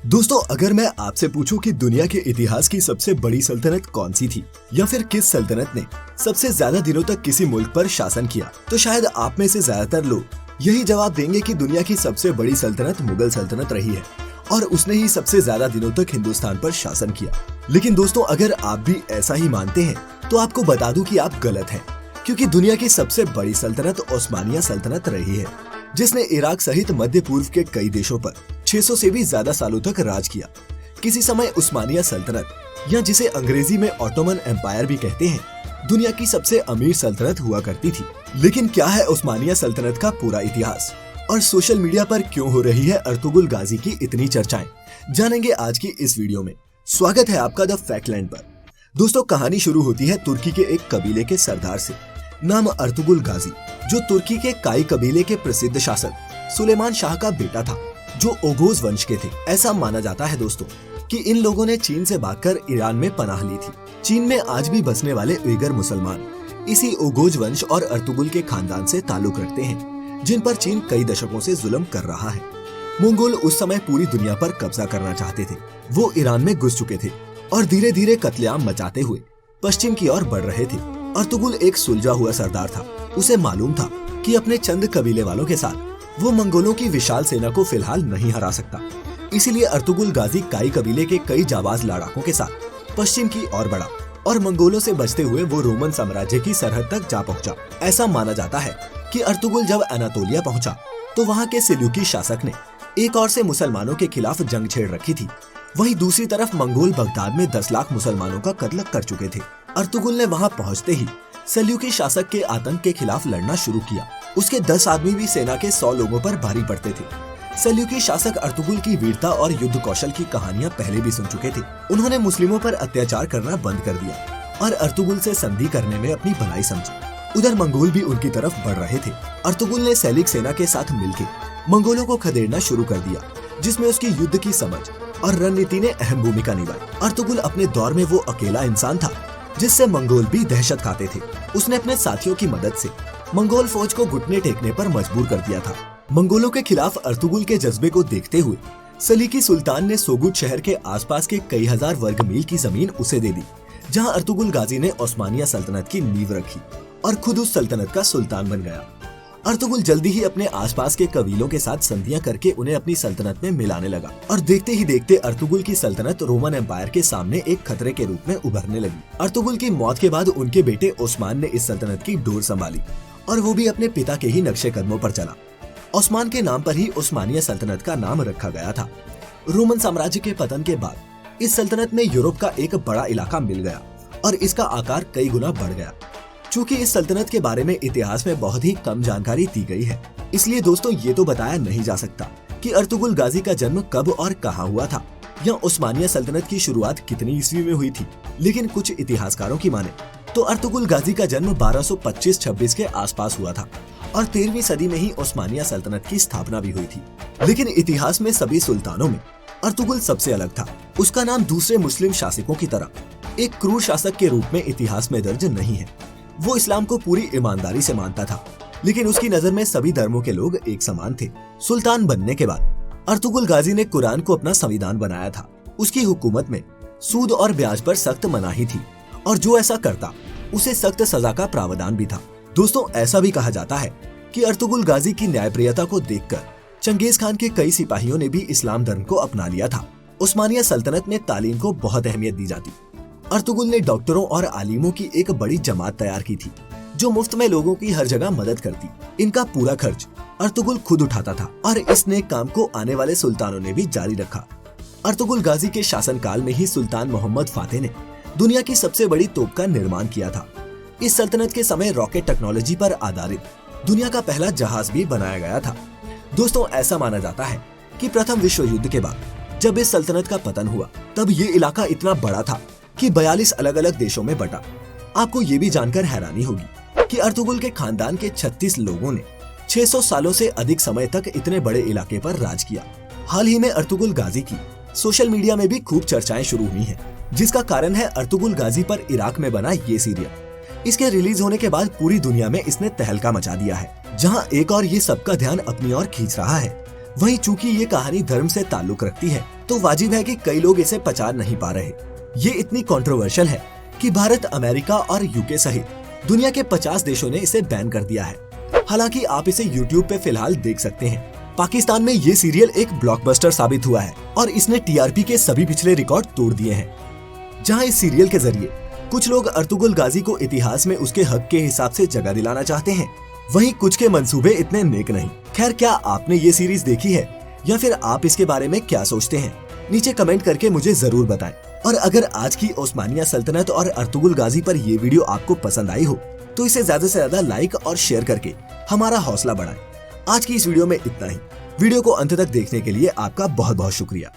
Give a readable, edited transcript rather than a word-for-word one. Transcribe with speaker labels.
Speaker 1: दोस्तों, अगर मैं आपसे पूछूं कि दुनिया के इतिहास की सबसे बड़ी सल्तनत कौन सी थी या फिर किस सल्तनत ने सबसे ज्यादा दिनों तक किसी मुल्क पर शासन किया, तो शायद आप में से ज्यादातर लोग यही जवाब देंगे कि दुनिया की सबसे बड़ी सल्तनत मुगल सल्तनत रही है और उसने ही सबसे ज्यादा दिनों तक हिंदुस्तान पर शासन किया। लेकिन दोस्तों, अगर आप भी ऐसा ही मानते हैं तो आपको बता दूं कि आप गलत हैं, क्योंकि दुनिया की सबसे बड़ी सल्तनत ओस्मानिया सल्तनत रही है, जिसने इराक सहित मध्य पूर्व के कई देशों पर 600 से भी ज्यादा सालों तक राज किया। किसी समय उस्मानिया सल्तनत, या जिसे अंग्रेजी में ऑटोमन एम्पायर भी कहते हैं, दुनिया की सबसे अमीर सल्तनत हुआ करती थी। लेकिन क्या है उस्मानिया सल्तनत का पूरा इतिहास और सोशल मीडिया पर क्यों हो रही है अर्तुगरुल गाजी की इतनी चर्चाएं, जानेंगे आज की इस वीडियो में। स्वागत है आपका द फैक्टलैंड पर। दोस्तों, कहानी शुरू होती है तुर्की के एक कबीले के सरदार से, नाम अर्तुगरुल गाजी, जो तुर्की के काई कबीले के प्रसिद्ध शासक सुलेमान शाह का बेटा था, जो ओगोज वंश के थे। ऐसा माना जाता है दोस्तों कि इन लोगों ने चीन से भागकर ईरान में पनाह ली थी। चीन में आज भी बसने वाले उइगर मुसलमान इसी ओगोज वंश और अर्तुगरुल के खानदान से ताल्लुक रखते हैं, जिन पर चीन कई दशकों से जुल्म कर रहा है। मंगोल उस समय पूरी दुनिया पर कब्जा करना चाहते थे। वो ईरान में घुस चुके थे और धीरे धीरे कत्लेआम मचाते हुए पश्चिम की ओर बढ़ रहे थे। अर्तुगरुल एक सुलझा हुआ सरदार था। उसे मालूम था कि अपने चंद कबीले वालों के साथ वो मंगोलों की विशाल सेना को फिलहाल नहीं हरा सकता। इसीलिए अर्तुगरुल गाजी काई कबीले के कई जाबाज लड़ाकों के साथ पश्चिम की ओर बढ़ा और मंगोलों से बचते हुए वो रोमन साम्राज्य की सरहद तक जा पहुंचा। ऐसा माना जाता है कि अर्तुगरुल जब अनातोलिया पहुंचा तो वहां के सेल्यूकी शासक ने एक ओर से मुसलमानों के खिलाफ जंग छेड़ रखी थी, वहीं दूसरी तरफ मंगोल बगदाद में 10 लाख मुसलमानों का कत्ल कर चुके थे। अर्तुगरुल ने वहां पहुंचते ही सेल्यूकी शासक के आतंक के खिलाफ लड़ना शुरू किया। उसके 10 आदमी भी सेना के 100 लोगों पर भारी पड़ते थे। सेल्यूकी शासक अर्तुगरुल की वीरता और युद्ध कौशल की कहानियां पहले भी सुन चुके थे। उन्होंने मुस्लिमों पर अत्याचार करना बंद कर दिया और अर्तुगरुल से संधि करने में अपनी भलाई समझी। उधर मंगोल भी उनकी तरफ बढ़ रहे थे। अर्तुगरुल ने सैलिक सेना के साथ मिलकर मंगोलों को खदेड़ना शुरू कर दिया, जिसमें उसकी युद्ध की समझ और रणनीति ने अहम भूमिका निभाई। अर्तुगरुल अपने दौर में वो अकेला इंसान था जिससे मंगोल भी दहशत खाते थे। उसने अपने साथियों की मदद से मंगोल फौज को घुटने टेकने पर मजबूर कर दिया था। मंगोलों के खिलाफ अर्तुगरुल के जज्बे को देखते हुए सलीकी सुल्तान ने सोगुट शहर के आसपास के कई हजार वर्ग मील की जमीन उसे दे दी, जहां अर्तुगरुल गाजी ने ओस्मानिया सल्तनत की नींव रखी और खुद उस सल्तनत का सुल्तान बन गया। अर्तुगरुल जल्दी ही अपने आसपास के कबीलों के साथ संधियां करके उन्हें अपनी सल्तनत में मिलाने लगा और देखते ही देखते अर्तुगरुल की सल्तनत रोमन एम्पायर के सामने एक खतरे के रूप में उभरने लगी। अर्तुगरुल की मौत के बाद उनके बेटे ओस्मान ने इस सल्तनत की डोर संभाली और वो भी अपने पिता के ही नक्शे कदमों पर चला। ओस्मान के नाम पर ही ओस्मानिया सल्तनत का नाम रखा गया था। रोमन साम्राज्य के पतन के बाद इस सल्तनत में यूरोप का एक बड़ा इलाका मिल गया और इसका आकार कई गुना बढ़ गया। चूँकि इस सल्तनत के बारे में इतिहास में बहुत ही कम जानकारी दी गई है, इसलिए दोस्तों ये तो बताया नहीं जा सकता कि अर्तुगरुल गाजी का जन्म कब और कहाँ हुआ था या ओस्मानिया सल्तनत की शुरुआत कितनी ईस्वी में हुई थी। लेकिन कुछ इतिहासकारों की माने तो अर्तुगरुल गाजी का जन्म 1225-26 के आसपास हुआ था और 13वीं सदी में ही ओस्मानिया सल्तनत की स्थापना भी हुई थी। लेकिन इतिहास में सभी सुल्तानों में अर्तुगरुल सबसे अलग था। उसका नाम दूसरे मुस्लिम शासकों की तरह एक क्रूर शासक के रूप में इतिहास में दर्ज नहीं है। वो इस्लाम को पूरी ईमानदारी से मानता था, लेकिन उसकी नजर में सभी धर्मों के लोग एक समान थे। सुल्तान बनने के बाद अर्तुगरुल गाजी ने कुरान को अपना संविधान बनाया था। उसकी हुकूमत में सूद और ब्याज पर सख्त मनाही थी और जो ऐसा करता उसे सख्त सजा का प्रावधान भी था। दोस्तों, ऐसा भी कहा जाता है कि अर्तुगरुल गाजी की न्यायप्रियता को देखकर चंगेज खान के कई सिपाहियों ने भी इस्लाम धर्म को अपना लिया था। उस्मानिया सल्तनत में तालीम को बहुत अहमियत दी जाती। अर्तुगरुल ने डॉक्टरों और आलिमों की एक बड़ी जमात तैयार की थी, जो मुफ्त में लोगों की हर जगह मदद करती। इनका पूरा खर्च अर्तुगरुल खुद उठाता था और इस नेक काम को आने वाले सुल्तानों ने भी जारी रखा। अर्तुगरुल गाजी के शासनकाल में ही सुल्तान मोहम्मद फातेह ने दुनिया की सबसे बड़ी तोप का निर्माण किया था। इस सल्तनत के समय रॉकेट टेक्नोलॉजी पर आधारित दुनिया का पहला जहाज भी बनाया गया था। दोस्तों, ऐसा माना जाता है कि प्रथम विश्व युद्ध के बाद जब इस सल्तनत का पतन हुआ, तब ये इलाका इतना बड़ा था कि 42 अलग अलग देशों में बटा। आपको ये भी जानकर हैरानी होगी कि अर्तुगरुल के खानदान के 36 लोगों ने 600 सालों से अधिक समय तक इतने बड़े इलाके पर राज किया। हाल ही में अर्तुगरुल गाजी की सोशल मीडिया में भी खूब चर्चाएं शुरू हुई हैं, जिसका कारण है अर्तुगरुल गाजी पर इराक में बना ये सीरियल। इसके रिलीज होने के बाद पूरी दुनिया में इसने तहलका मचा दिया है। जहां एक और ये सबका ध्यान अपनी ओर खींच रहा है, वहीं चूंकि ये कहानी धर्म से ताल्लुक रखती है, तो वाजिब है कि कई लोग इसे पचा नहीं पा रहे। ये इतनी कंट्रोवर्शियल है कि भारत, अमेरिका और यूके सहित दुनिया के 50 देशों ने इसे बैन कर दिया है। हालांकि आप इसे YouTube पे फिलहाल देख सकते हैं। पाकिस्तान में ये सीरियल एक ब्लॉकबस्टर साबित हुआ है और इसने TRP के सभी पिछले रिकॉर्ड तोड़ दिए हैं। जहां इस सीरियल के जरिए कुछ लोग अर्तुगरुल गाजी को इतिहास में उसके हक के हिसाब से जगह दिलाना चाहते हैं, वहीं कुछ के मंसूबे इतने नेक नहीं। खैर, क्या आपने ये सीरीज देखी है या फिर आप इसके बारे में क्या सोचते हैं? नीचे कमेंट करके मुझे जरूर बताएं। और अगर आज की ओस्मानिया सल्तनत और अर्तुगरुल गाजी पर ये वीडियो आपको पसंद आई हो तो इसे ज्यादा से ज्यादा लाइक और शेयर करके हमारा हौसला बढ़ाएं। आज की इस वीडियो में इतना ही। वीडियो को अंत तक देखने के लिए आपका बहुत बहुत शुक्रिया।